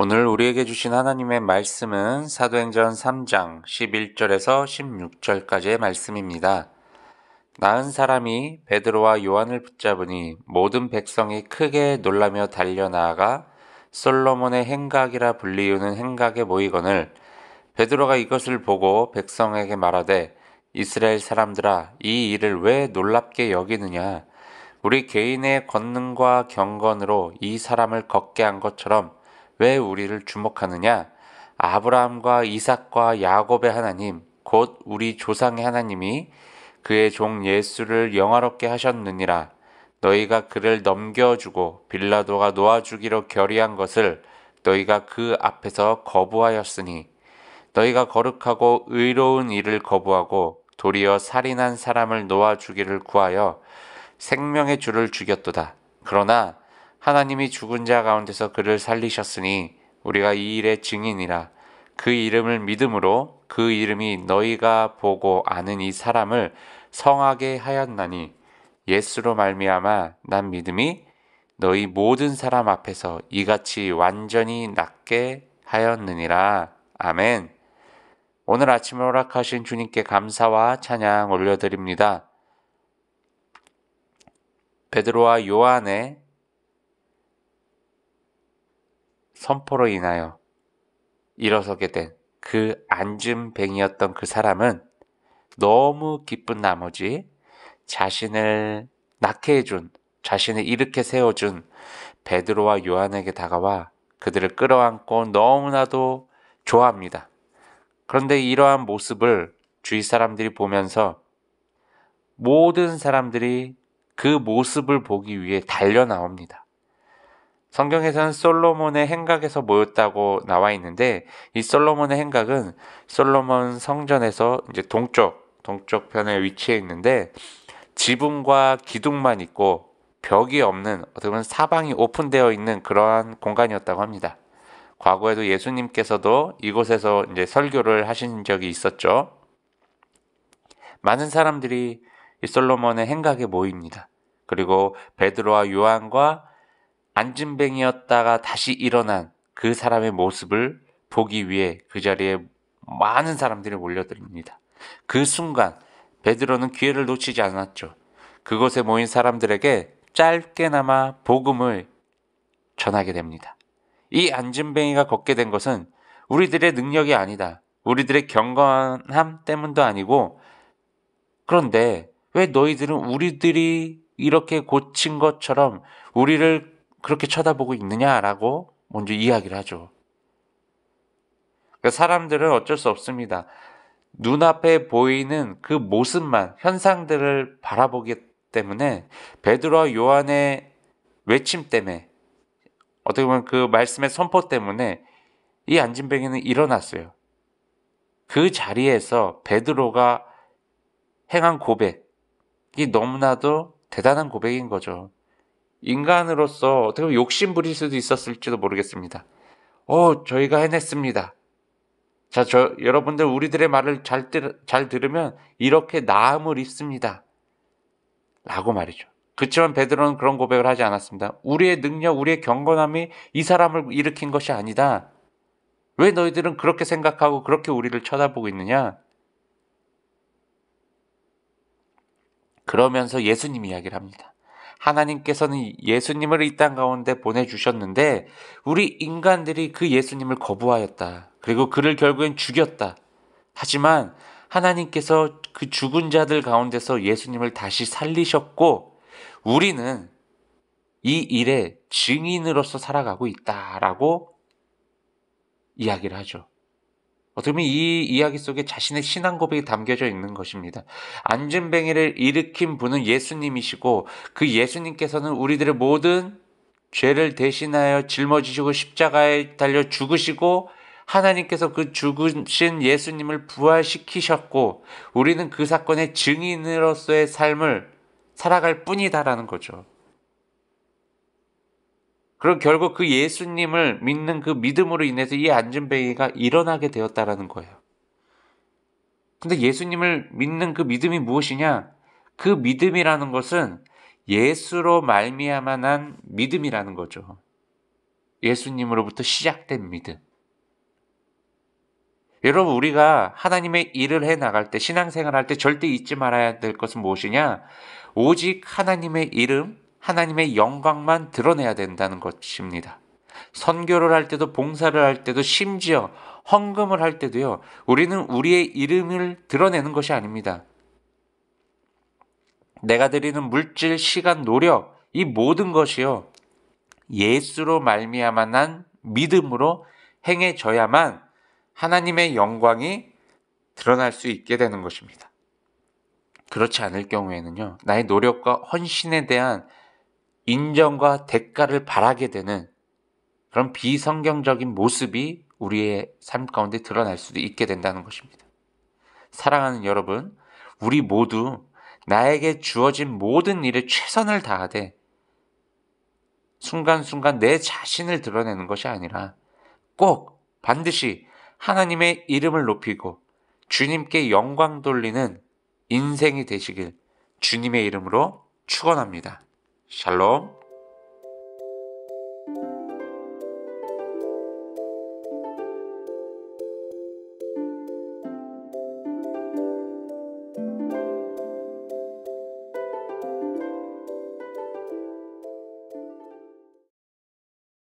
오늘 우리에게 주신 하나님의 말씀은 사도행전 3장 11절에서 16절까지의 말씀입니다. 나은 사람이 베드로와 요한을 붙잡으니 모든 백성이 크게 놀라며 달려나아가 솔로몬의 행각이라 불리우는 행각에 모이거늘 베드로가 이것을 보고 백성에게 말하되 이스라엘 사람들아 이 일을 왜 놀랍게 여기느냐 우리 개인의 권능과 경건으로 이 사람을 걷게 한 것처럼 왜 우리를 주목하느냐? 아브라함과 이삭과 야곱의 하나님, 곧 우리 조상의 하나님이 그의 종 예수를 영화롭게 하셨느니라. 너희가 그를 넘겨주고 빌라도가 놓아주기로 결의한 것을 너희가 그 앞에서 거부하였으니 너희가 거룩하고 의로운 일을 거부하고 도리어 살인한 사람을 놓아주기를 구하여 생명의 주를 죽였도다. 그러나 하나님이 죽은 자 가운데서 그를 살리셨으니 우리가 이 일의 증인이라. 그 이름을 믿음으로 그 이름이 너희가 보고 아는 이 사람을 성하게 하였나니 예수로 말미암아 난 믿음이 너희 모든 사람 앞에서 이같이 완전히 낫게 하였느니라. 아멘. 오늘 아침에 허락하신 주님께 감사와 찬양 올려드립니다. 베드로와 요한의 선포로 인하여 일어서게 된 그 안진뱅이였던 그 사람은 너무 기쁜 나머지 자신을 낳게 해준, 자신을 일으켜 세워준 베드로와 요한에게 다가와 그들을 끌어안고 너무나도 좋아합니다. 그런데 이러한 모습을 주위 사람들이 보면서 모든 사람들이 그 모습을 보기 위해 달려 나옵니다. 성경에서는 솔로몬의 행각에서 모였다고 나와 있는데 이 솔로몬의 행각은 솔로몬 성전에서 이제 동쪽 편에 위치해 있는데 지붕과 기둥만 있고 벽이 없는 어떻게 보면 사방이 오픈되어 있는 그러한 공간이었다고 합니다. 과거에도 예수님께서도 이곳에서 이제 설교를 하신 적이 있었죠. 많은 사람들이 이 솔로몬의 행각에 모입니다. 그리고 베드로와 요한과 안진뱅이였다가 다시 일어난 그 사람의 모습을 보기 위해 그 자리에 많은 사람들이 몰려듭니다. 그 순간 베드로는 기회를 놓치지 않았죠. 그곳에 모인 사람들에게 짧게나마 복음을 전하게 됩니다. 이 안진뱅이가 걷게 된 것은 우리들의 능력이 아니다. 우리들의 경건함 때문도 아니고 그런데 왜 너희들은 우리들이 이렇게 고친 것처럼 우리를 그렇게 쳐다보고 있느냐라고 먼저 이야기를 하죠. 그러니까 사람들은 어쩔 수 없습니다. 눈앞에 보이는 그 모습만, 현상들을 바라보기 때문에 베드로와 요한의 외침 때문에 어떻게 보면 그 말씀의 선포 때문에 이 안진뱅이는 일어났어요. 그 자리에서 베드로가 행한 고백이 너무나도 대단한 고백인 거죠. 인간으로서 어떻게 보면 욕심 부릴 수도 있었을지도 모르겠습니다. 저희가 해냈습니다. 자, 여러분들 우리들의 말을 잘 들으면 이렇게 나음을 입습니다. 라고 말이죠. 그렇지만 베드로는 그런 고백을 하지 않았습니다. 우리의 능력, 우리의 경건함이 이 사람을 일으킨 것이 아니다. 왜 너희들은 그렇게 생각하고 그렇게 우리를 쳐다보고 있느냐? 그러면서 예수님 이야기를 합니다. 하나님께서는 예수님을 이 땅 가운데 보내주셨는데 우리 인간들이 그 예수님을 거부하였다. 그리고 그를 결국엔 죽였다. 하지만 하나님께서 그 죽은 자들 가운데서 예수님을 다시 살리셨고 우리는 이 일의 증인으로서 살아가고 있다라고 이야기를 하죠. 어떻게 보면 이 이야기 속에 자신의 신앙 고백이 담겨져 있는 것입니다. 안진뱅이를 일으킨 분은 예수님이시고 그 예수님께서는 우리들의 모든 죄를 대신하여 짊어지시고 십자가에 달려 죽으시고 하나님께서 그 죽으신 예수님을 부활시키셨고 우리는 그 사건의 증인으로서의 삶을 살아갈 뿐이다라는 거죠. 그리고 결국 그 예수님을 믿는 그 믿음으로 인해서 이 안진뱅이가 일어나게 되었다라는 거예요. 근데 예수님을 믿는 그 믿음이 무엇이냐? 그 믿음이라는 것은 예수로 말미암아 난 믿음이라는 거죠. 예수님으로부터 시작된 믿음. 여러분, 우리가 하나님의 일을 해 나갈 때, 신앙생활 할 때 절대 잊지 말아야 될 것은 무엇이냐? 오직 하나님의 이름, 하나님의 영광만 드러내야 된다는 것입니다. 선교를 할 때도, 봉사를 할 때도, 심지어 헌금을 할 때도요, 우리는 우리의 이름을 드러내는 것이 아닙니다. 내가 드리는 물질, 시간, 노력, 이 모든 것이요, 예수로 말미암아 난 믿음으로 행해져야만 하나님의 영광이 드러날 수 있게 되는 것입니다. 그렇지 않을 경우에는요, 나의 노력과 헌신에 대한 인정과 대가를 바라게 되는 그런 비성경적인 모습이 우리의 삶 가운데 드러날 수도 있게 된다는 것입니다. 사랑하는 여러분, 우리 모두 나에게 주어진 모든 일에 최선을 다하되 순간순간 내 자신을 드러내는 것이 아니라 꼭 반드시 하나님의 이름을 높이고 주님께 영광 돌리는 인생이 되시길 주님의 이름으로 축원합니다. 샬롬.